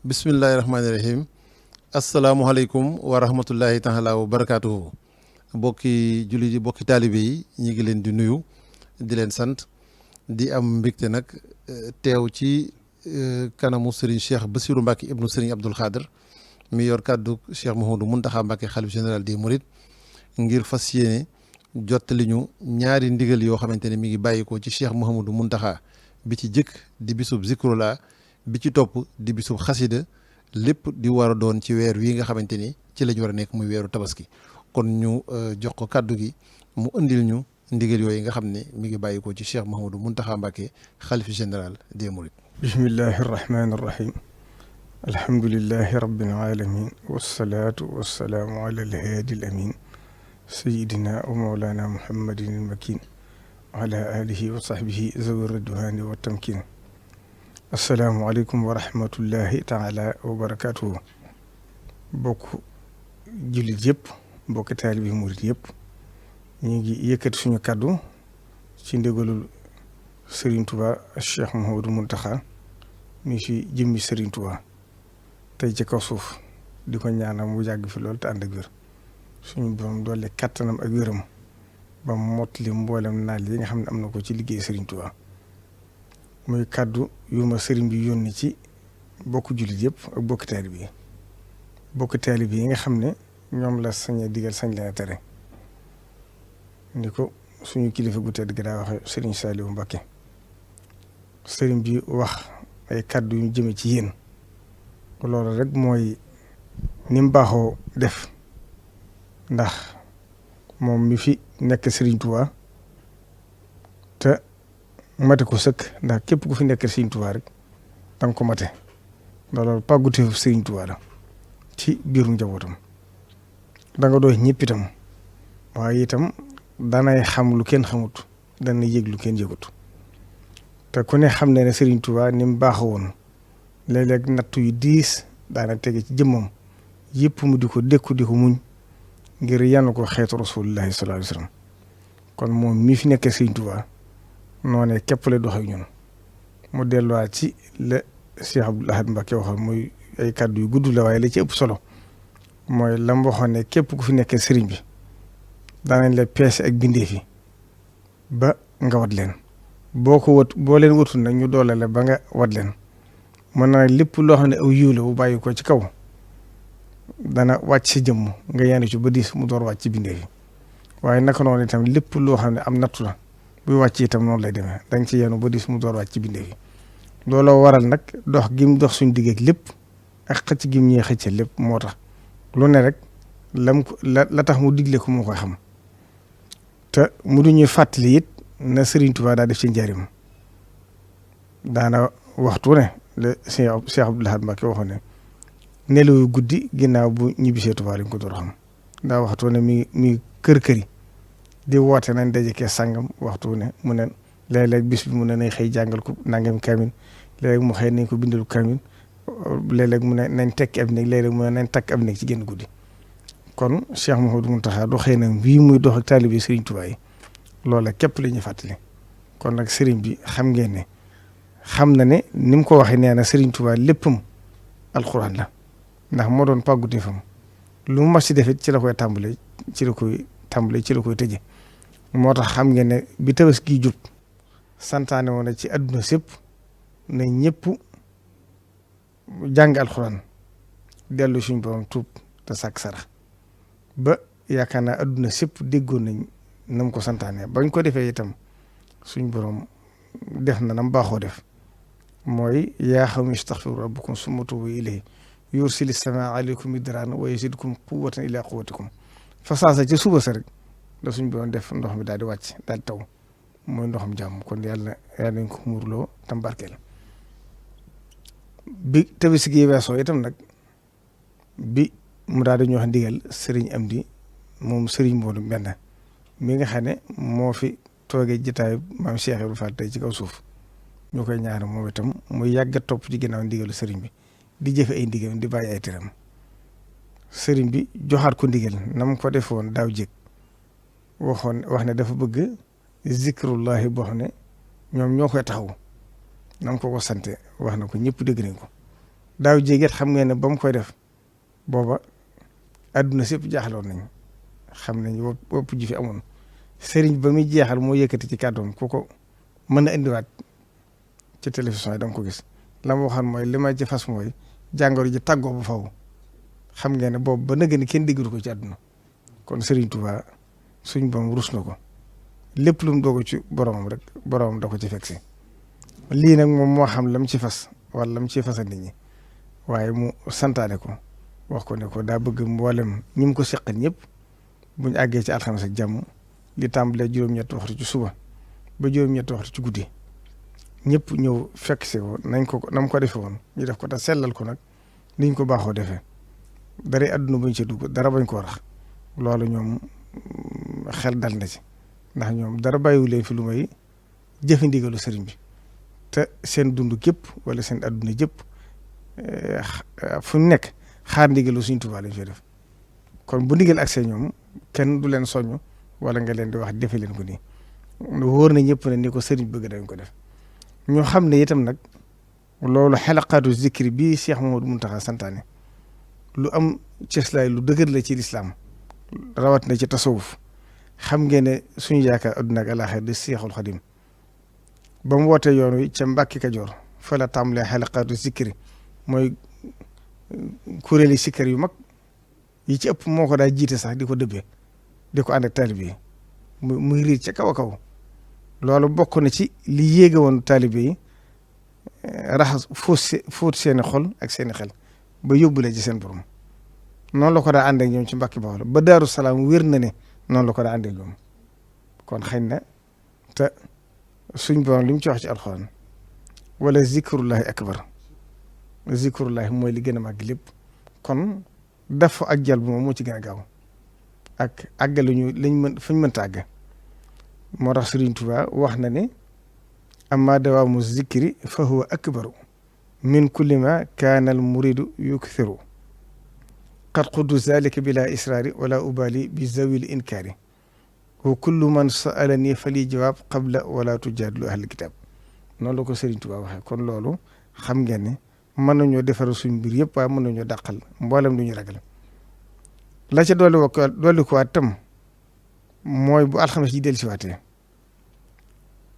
bismillahi rahmaani rahim asalaamualeykum wa rahmatullahi taala wa barakaatuhu bokki jullit yi bokki taalibe yi ñu ngi leen di nuyu di leen sant di am mbégte nag teew ci kanamu Serigne Cheikh Bassirou Mbacke ibnu Serigne Abdoul Khader mi yor kàddu Cheikh Mouhamadou Mountakha Mbacke xalif général des Mourides ngir fas yéene jottali ñu ñaari ndigal yoo xamante ne mi ngi bàyyikoo ci Cheikh Mouhamadou Mountakha bi ci jëkk di bisub zikrullah bi ci topp di bisub xasida lépp di war a doon ci weer wii nga xamante ni ci lañ war a nekk muy weeru tabaski kon ñu jox ko kàddu gi mu indil ñu ndigal yooyu nga xam ne mi ngi bàyyikoo ci Cheikh Mouhamadou Mountakha Mbacke xalif général des Mourides. bismillahi irrahmani irrahim alhamdulilahi rabbil alamin wassalaatu wassalaamu ala alhaadi al amin sayidina wa mawlana muhammadin al makin wa ala alihi wa sahbihi zawi ridwani wa tamkin asalaamaaleykum wa rahmatullahi taala wa barakatuhu bokk jullit yëpp bokk taalibi murit yëpp ñu ngi yëkkati suñu kàddu ci ndégalul Serigne Touba Cheikh Mouhamadou Mountakha mi fi jëmmi Serigne Touba tey ci kaw suuf di ko ñaanal mu yàgg fi loolu te ànd ak wér suñu borom doole kattanam ak wéram ba mottali mboolem naal yi nga xam ne am na ko ci liggéey Serigne Touba muy kàddu yu ma Serigne bi yónni ci bokk jullit yëpp ak bokk taalibe yi nga xam ne ñoom la sañ a digal sañ leen a tere ni ko suñu kilifa gu tedd gi daa waxe Serigne Saliou Mbacké Serigne bi wax ay kàddu yu jëme ci yéen loolu rek mooy ni mu baaxoo def ndax moom mi fi nekk Serigne Touba te mate ko sëkk ndax képp ku fi nekk Serigne Touba rek danga ko mate loolu pàgguteefu Serigne Touba la ci biiru njabootam danga doy ñëpp itam waaye itam danay xam lu kenn xamut dana yëg lu kenn yëgut te ku ne xam ne Serigne Touba ni mu baaxoo woon léeg-léeg nattu yu diis daana tege ci jëmmam yëpp mu di ko dékku di ko muñ ngir yann ko xeetu rasulullahi sallallahu alayhi wasallam kon moom mi fi nekkee Serigne Touba noonee képp la dox ak ñun mu delluwaat ci la Cheikh Abdoul Ahad Mbacké waxoon muy ay kàddu yu gudd la waaye la ci ëpp solo mooy lam waxoon ne képp ku fi nekkee Serigne bi daanañ la peese ak bindee fi ba nga wat leen boo leen watul nag ñu doole la ba nga wat leen mën na lépp loo xam ne aw yiw la bu bàyyi ko ci kaw dana wàcc si jëmm nga yandi ci ba diis mu door wàcc ci bindee fi waaye naka noonu itam lépp loo xam ne am nattu la buy wàcc itam noonu lay demee danga ci yenu ba diis mu door wàcc ci bindee fi looloo waral nag dox gim dox suñ diggeek lépp ak xëcc gim ñee xëcce lépp moo tax lu ne rek la tax mu digle ko moo koy xam te mu du ñuy fàttali it na Serigne Touba daa def ci njariñ daana waxtu ne la Cheikh Abdoul Ahad Mbacké waxoon ne nelaw guddi ginnaaw bu ñibbisee Touba lañ ko door xam daa waxtu ne mi kër-këri di woote nañ daje kee sàngam waxtu ne mu ne léeg-léeg bis bi mu ne nañ xëy jàngal ko nangam kamin léeg-léeg mu xëy nañ ko bindal kamin léeg-léeg mu ne nañ tekki ab néeg léeg-léeg mu ne nañ takk ab néeg ci génn guddi kon Cheikh Mouhamadou Mountakha doxee na bii muy dox ak taalibe Serigne Touba yi loola képp la ñuy fàttali kon nag Serigne bi xam ngeen ne xam na ne ni mu ko waxee nee na Serigne Touba léppam alxuraan la ndax moo doon pàggute fam lu mu mas ci defit ci la koy tàmbale ci la koy tëje moo tax xam ngeen ne bi Tabaski jub santaane woon na ci adduna sépp ne ñëpp jàng alxuraan dellu suñ borom tuub te sàkk sarax ba yaakaar naa adduna sépp déggoon nañ na mu ko santaane bañ ko defee itam suñ borom def na nam baaxoo def mooy yaa qawmi istaghfiru rabbakum summa tuubu ilayhi yursili samaa aleykum midraaran wa yazidkum quwwatan ila quwwatikum fa saasa ca suba sa rek da suñ borom def ndox mi daal di wàcc daal di taw mooy ndoxam jàmm kon yàlla nañ ko muurloo tam barkeel bi Tabaski gi weesoo itam nag bi mu daal di ñu wax ndigal Serigne Amdi moom Serigne Modou Mbenda mi nga xam ne moo fi toogee jotaayu maam Cheikh Ibrahima Fall tey ci kaw suuf ñu koy ñaanal moom itam muy yàgg a topp ci ginnaaw ndigalu Serigne bi di jëfe ay ndigal di bàyyi ay teram Serigne bi joxaat ko ndigal na mu ko defoon daaw jég wax ne dafa bëgg zikrullahi boo xam ne ñoom ñoo koy taxaw na mu ko sante wax na ko ñëpp dégg nañ ko daaw jéeget xam ngeen ne ba mu koy def booba adduna sépp jaaxaloon nañ xam nañ wopp ji fi amoon sëriñ ba muy jeexal moo yëkkati ci kàddoom ku ko mën a indiwaat ci télévision yi da nga ko gis la ma waxoon mooy li ma ci fas mooy jàngoro ji tàggoo bu faw xam ngeen ne boobu ba nëgë ni kenn déggatu ko ci àdduna kon Serigne Touba suñ boom rus na ko lépp lu mu doog ci boromam rek boromam da ko ci fekk si lii nag moom moo xam lam ci fas wala lam ci fasa nit ñi waaye mu santaane ko wax ko ne ko daa bëgg mboolem ñi mu ko seqal ñëpp buñ àggee ci alxames ak jàmm li tàmbalee juróom-ñetti waxtu ci suba ba juróom-ñetti waxtu ci guddi ñëpp ñëw fekk si ko nañ ko nam ko defee woon ñu def ko te sellal ko nag niñ ko baaxoo defee dara àdduna buñ ci dugg dara bañ koo rax loolu ñoom xel dal na ci ndax ñoom dara bàyyiwu leen fi lu may jëfe ndigalu sëriñ bi te seen dund gépp wala seen àdduna jëpp fu ñu nekk xaar ndigalu Sëriñ Tuubaa lañ fay def kon bu ndigal accès ñoom kenn du leen soññ wala nga leen di wax defe leen ko nii wóor na ñëpp ne ni ko sëriñ bëgg dañ ko def ñoo xam ne itam nag loolu xalaqaatu zikri bii Cheikh Mouhamadou Mountakha santaane lu am cëslaay lu dëgër la ci lislaam rawat na ci tasawuf xam ngeen ne suñu yaakaar adduna ak alaaxira di Seexul Xadim ba mu wootee yoon wi ca Mbàkke Kajoor fa la tàmbalee xalaqaatu zikri mooy kuréeli sikkar yu mag yi ci ëpp moo ko daa jiite sax di ko dëbbee di ko ànd ak taalibe yi muy riir ca kaw a kaw loolu bokk na ci li yéege woon taalibe yi raxas fóot seeni xol ak seeni xel ba yóbbule ci seen borom noonu la ko daa ànd ak ñoom ci Mbàkke Bawol ba Daaru Salaam wér na ne noonu la ko daa ànd ak ñoom kon xëy na te suñ borom li mu ci wax ci alxuraan wala zikrullahi akbar zikrullahi mooy li gën a màgg lépp kon def ak jàll bu moom moo ci gën a gaaw ak àggaluñu lañ mën fañ mënta àgg moo tax Sëriñ Tuubaa wax na ne amma dawaamu zikri fa huwa akbaru min kulli ma kaana al muridu yukthiru qad quddu zalika bila israari wala ubali bi zawil inkaari wa kullu man saalani fali jawaab qabla wala tujaadilu ahli kitab noonu la ko Sëriñ Tuubaa waxee kon loolu xam ngeen ne mën nañoo defar suñ mbir yëpp waaye mën nañoo dàqal mboolem lu ñu ragal la ca dolli ko waat tam mooy bu alxames ji dellusiwaatee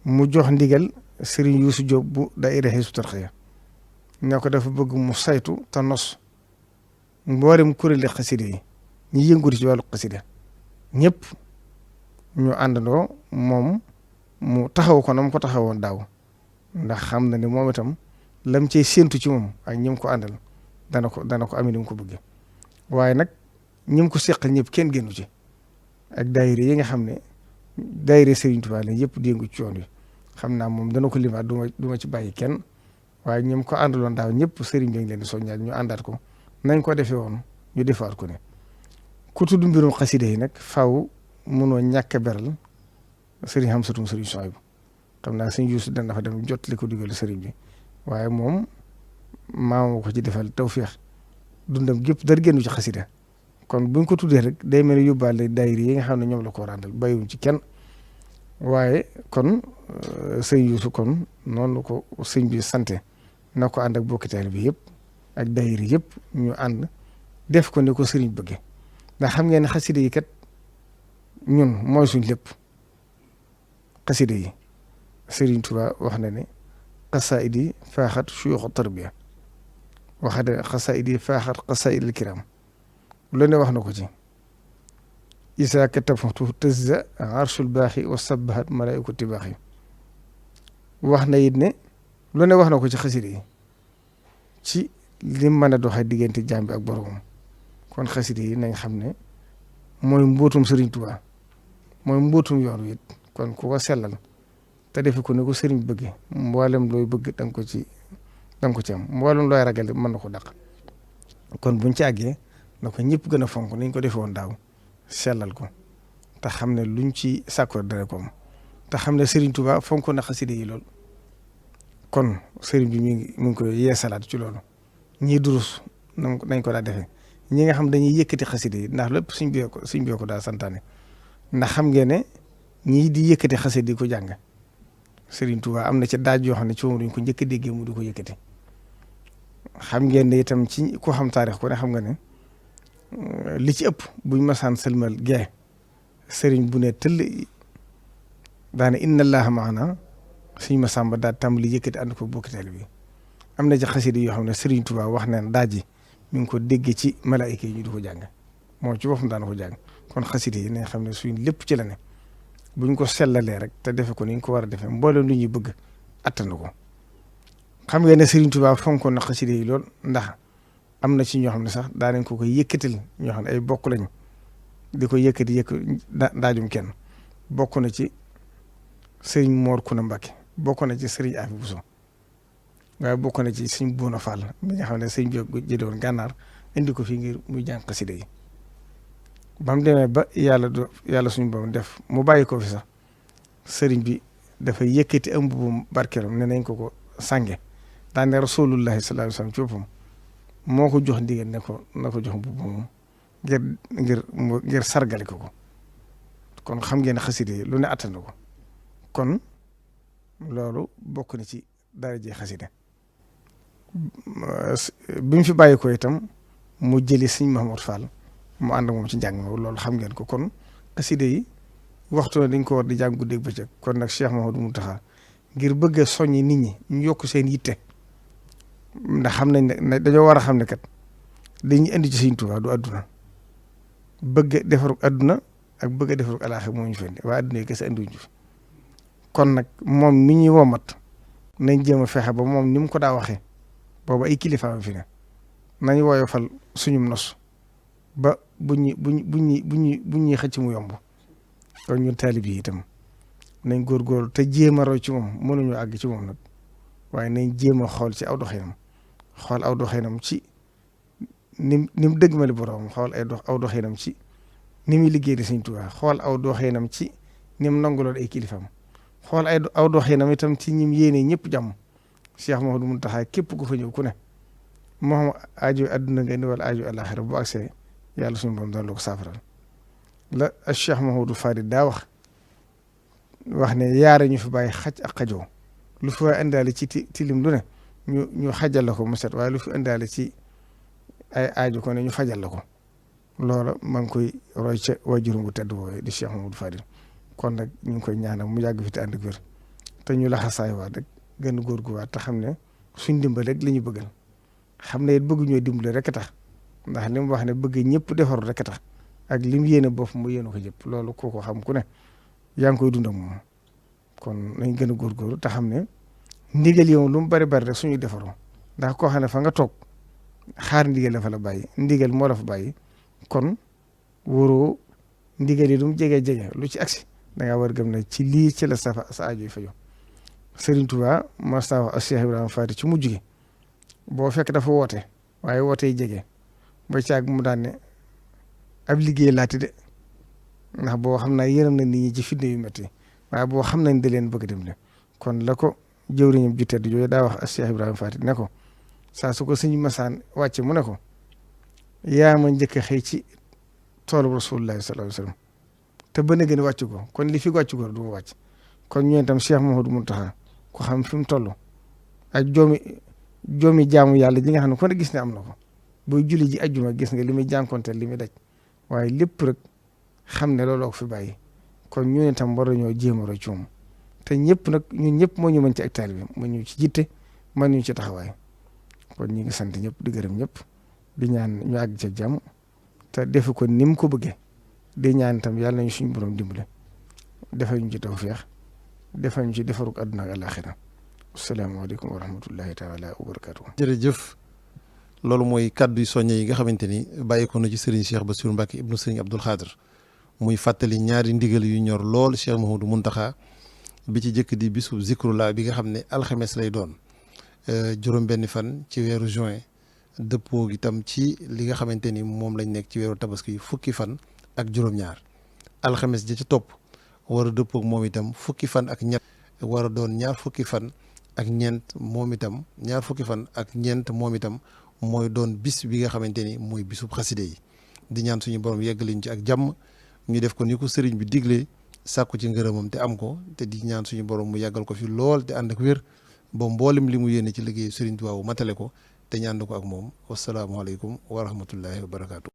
mu jox ndigal Serigne Youssou Diop bu daayira Hizbut Tarqiyyah ne ko dafa bëgg mu saytu te nos mboolem kuréeli xasida yi ñi yënguti ci wàllu xasida ñëpp ñu àndandoo moom mu taxaw ko na mu ko taxawoon daaw ndax xam na ne moom itam lam cey séentu ci moom ak ñim ko àndal dana ko amee ni mu ko bëggee waaye nag ñim ko seqal ñëpp kenn génnu ci ak daayira yi nga xam ne daayira Serigne Touba la yëpp di yëngu ci yoon wi xam naa moom dana ko limaat du ma ci bàyyi kenn waaye ñoom ko àndaloon daaw ñëpp Serigne bi ngi leen di soññaat ñu àndaat ko nañ ko defee woon ñu defaat ko ne ku tudd mbirum xasida yi nag faaw mënoo ñàkk a beral Serigne Hamsatou Serigne Souhaïbou xam naa Serigne Youssou dana fa dem jot li ko digal Serigne bi waaye moom maamoo ko ci defal tawféex dundam gépp dara génnu ci xasida kon buñ ko tuddee rek day mel ni yóbbaale daayira yi nga xam ne ñoom la ko ràndal bàyyiwuñ ci kenn waaye kon sëñ Youssou kon noonu la ko sëñ bi sante na ko ànd ak bokkitaal bi yëpp ak daayira yëpp ñu ànd def ko ni ko sëriñ bëgge ndax xam ngeen ne xasida yi kat ñun mooy suñ lépp xasida yi Sëriñ Tuubaa wax na ne xasaayid yi faaxat suyuuxu tarbiya wax na xasaayid yi faaxat xasaayidil kiram lu ne wax na ko ci isa katabtu tazza arshul baaxi wa sabbahat malaikatu baaxi wax na it ne lu ne wax na ko ci xasida yi ci li mën a doxee diggante jaam bi ak boroomam kon xasida yi nañ xam ne mooy mbootum Sëriñ Tuubaa mooy mbootum yoon wi it kon ku ko sellal te defe ko ne ko sëriñ bëgge mboolem looy bëgg da nga ko ci am mboolem looy ragal mën na ko dàq kon buñ ci àggee na ko ñëpp gën a fonk niñ ko defee woon daaw sellal ko te xam ne luñ ci sàkkoor dara ko am te xam ne Sëriñ Tuubaa fonk na xasida yi lool kon sëriñ bi mi ngi koy yeesalaat ci loolu ñii durus nañ ko daa defee ñi nga xam dañuy yëkkati xasida yi ndax lépp suñ bee ko daa santaane ndax xam ngeen ne ñii di yëkkati xasida yi ko jàng Sëriñ Tuubaa am na ci daaj yoo xam ne ci moom dañ ko njëkk a déggee mu di ko yëkkati xam ngeen ne itam ci ku xam taarix ko ne xam nga ne li ci ëpp buñ masaan sëlmal gee sëriñ bu ne tëll daane inna allaha maana suñ masamba daal tàmbali yëkkati ànd ko bokkiteel bi am na ci xasida yoo xam ne Sëriñ Tuubaa wax neen daaji mi ngi ko déggee ci malaayika yi ñu di ko jàng moom ci boppam daan ko jàng kon xasida yi nañ xam ne suñ lépp ci la ne buñ ko sellalee rek te defe ko ni ñu ko war a defee mboolem lu ñuy bëgg attanu ko xam ngeen ne Sëriñ Tuubaa fonkoon na xasida yi lool ndax am na ci ñoo xam ne sax daa nañ ko koy yëkkatil ñoo xam ne ay bokk lañ di ko yëkkati daajum kenn bokk na ci sëriñ Mor Kuna Mbacke bokk na ci sëriñ Afi Buso waaye bokk na ci sëriñ Bouna Fall mi nga xam ne sëriñ bi jëdoon gànnaar indi ko fii ngir muy jàng xasida yi ba mu demee ba yàlla suñu borom def mu bàyyi ko fi sax sëriñ bi dafay yëkkati ëmb bu barkeelam ne nañ ko sànge daane rasulullahi sallallahu alayhi wasallam ci boppam moo ko jox ndigal ne ko na ko jox mbubb moom ngir sargale ko kon xam ngeen xasida yi lu ne attan ko kon loolu bokk na ci daraje xasida bi mu fi bàyyi ko itam mu jëli sëñ Mahamad Fall mu ànd moom ci njàng moom loolu xam ngeen ko kon xasida yi waxtu na dañ ko war di jàng guddeeg bëccëg kon nag Cheikh Mouhamadou Mountakha ngir bëgg a soññi nit ñi ñu yokk seen yitte ndax xam nañ ne dañoo war a xam ne kat dañuy indi ci Sëñ Tuubaa du adduna bëgg a defarug adduna ak bëgg a defarug alaaxira moo ñu fendi waaye adduna yi kese andiwuñ fi kon nag moom mi ñuy womat nañ jéem a fexe ba moom ni mu ko daa waxee boobu ay kilifaam fi ne nañ woyofal suñum nos ba buñ ñuy xëcc mu yomb kon ñun taalib yi itam nañ góorgóorlu te jéem a roy ci moom mënuñu àgg ci moom nag waaye nañ jéem a xool ci aw doxinam ci ni mu dëgmali borom xool aw doxinam ci ni muy liggéey di Sëñ Tuubaa xool aw doxinam ci ni mu nanguloon ay kilifam xool aw doxinam itam ci ñim yéene ñëpp jàmm Cheikh Mouhamadou Mountakha képp ku fa ñëw ku ne moo xam aajo adduna nga indi wala aajo àllaaxira bu agsee yàlla suñu borom doon la ko saafaral la Cheikh Mouhamadou Fadil daa wax ne yaare ñu fi bàyyi xaj ak xajoo lu fi waay indaale ci tilim lu ne ñu xajal la ko mu set waaye lu fi indaale ci ay aajo ko ne ñu fajal la ko loola maa ngi koy roy ca wajurum bu tedd boobu di Cheikh Mouhamadou Fadil kon nag ñu ngi koy ñaanal mu yàgg fi te ànd ak wér te ñu laxasaay waat rek gën a góorgóorluwaat te xam ne suñ dimbal rek li ñu bëggal xam ne it bëgg ñoo dimbale rek a tax ndax li mu wax ne bëgg ñëpp defaru rek a tax ak li mu yéene bopp mu yéene ko jëpp loolu kooko xam ku ne yaa ngi koy dund ak moom kon nañ gën a góorgóorlu te xam ne ndigal yow lu mu bari bari rek suñuy defaroo ndax koo xam ne fa nga toog xaar ndigal la fa la bàyyi ndigal moo la fa bàyyi kon wóoroo ndigal yi lu mu jege lu ci agsi da ngaa war a gëm ne ci lii ci la sa aajo yi fa jox Serigne Touba mas naa wax ak Cheikh Ibrahima Faty ci mujj gi boo fekk dafa woote waaye woote yi jege ba caag mu daan ne ab liggéey laati de ndax boo xam naa yërëm na nit ñi ci fitna yu métti waaye boo xam nañ da leen bëgg dem de kon la ko jëwriñam ju tedd jooju daa wax ak Cheikh Ibrahima Faty ne ko saa su ko sëñ masaan wàcce mu ne ko yaa ma njëkk a xëy ci toolu Rasulullahi sallallahu alayhi wasallam te ba na gën a wàcc ko kon li fi wàcc ko du ma wàcc kon ñooñu itam Cheikh Mouhamadou Mountakha ko xam fi mu toll ak joomi jaamu yàlla ji nga xam ne kon gis ne am na ko booy julli ji ajjuma gis nga li muy jànkonteel li muy daj waaye lépp rek xam ne looloo ko fi bàyyi kon ñooñu itam war nañoo jéem a roy ci moom te ñëpp nag ñun ñëpp moo ñu mën ci ak taalibe bi mën ñu ci jitte mën ñu ci taxawaay kon ñi ngi sant ñëpp di gërëm ñëpp di ñaan ñu àgg ca jàmm te defe ko ni mu ko bëggee di ñaan itam yàlla nañu suñu borom dimbale defal ñu ci tawfeex defal ñu ci defarug àdduna ak àllaaxira asalaamaaleykum wa rahmatullahi taala wa barakaatu. jërëjëf loolu mooy kàddu yu soññe yi nga xamante ni bàyyi ko na ci Serigne Cheikh Bassirou Mbacké ibnu Serigne Abdoul Khadr muy fàttali ñaari ndigal yu ñor lool Cheikh Mouhamadou Mountakha bi ci jëkk di bisu zikrullah bi nga xam ne alxames lay doon juróom-benni fan ci weeru juin dëppoo itam ci li nga xamante ni moom lañ nekk ci weeru tabaski fukki fan ak juróom-ñaar alxames ja ci topp war a dëppoo moom itam fukki fan ak ñett war a doon ñaar fukki fan ak ñeent moom itam ñaar fukki fan ak ñeent moom itam mooy doon bis bi nga xamante ni mooy bisub xaside yi di ñaan suñu borom yeggaliñ ci ak jàmm ñu def ko ni ko sëriñ bi digle sàkku ci ngërëmam te am ko te di ñaan suñu borom mu yàggal ko fi lool te ànd ak wér ba mboolem li mu yéene ci liggéey sëriñ Tuubaa matale ko te ñànd ko ak moom wasalaamualeykum wa rahmatullahi wa barakaatu.